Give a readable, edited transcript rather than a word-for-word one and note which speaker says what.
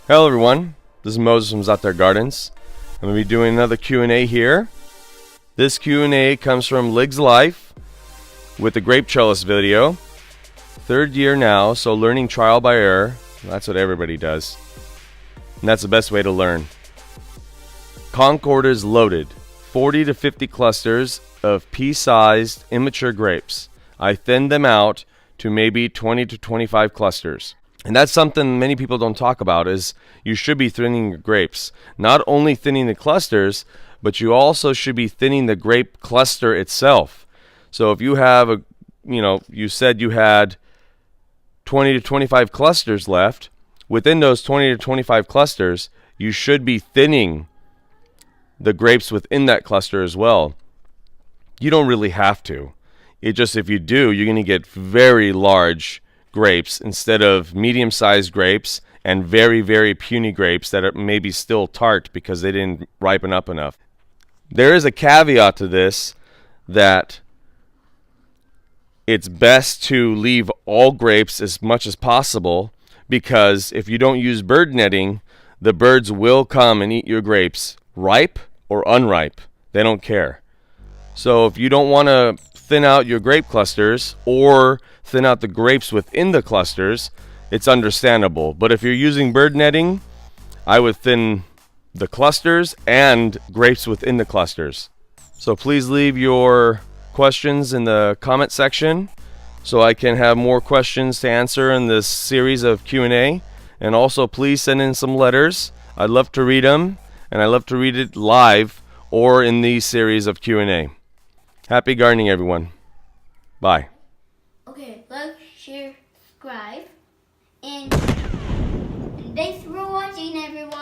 Speaker 1: Hello everyone, this is Moses from Zaatar Gardens. I'm going to be doing another Q&A here. This Q&A comes from Lig's Life with the grape trellis video. Third year now, so learning trial by error. That's what everybody does. And that's the best way to learn. Concord is loaded. 40 to 50 clusters of pea-sized immature grapes. I thinned them out to maybe 20 to 25 clusters. And that's something many people don't talk about, is you should be thinning your grapes. Not only thinning the clusters, but you also should be thinning the grape cluster itself. So if you have you said you had 20 to 25 clusters left, within those 20 to 25 clusters, you should be thinning the grapes within that cluster as well. You don't really have to. It just, if you do, you're going to get very large grapes instead of medium-sized grapes and very, very puny grapes that are maybe still tart because they didn't ripen up enough. There is a caveat to this, that it's best to leave all grapes as much as possible, because if you don't use bird netting, the birds will come and eat your grapes, ripe or unripe. They don't care. So if you don't want to thin out your grape clusters or thin out the grapes within the clusters, it's understandable. But if you're using bird netting, I would thin the clusters and grapes within the clusters. So please leave your questions in the comment section so I can have more questions to answer in this series of Q&A. And also please send in some letters. I'd love to read them, and I love to read it live or in these series of Q&A. Happy gardening, everyone. Bye.
Speaker 2: Okay, like, share, subscribe, and thanks for watching, everyone.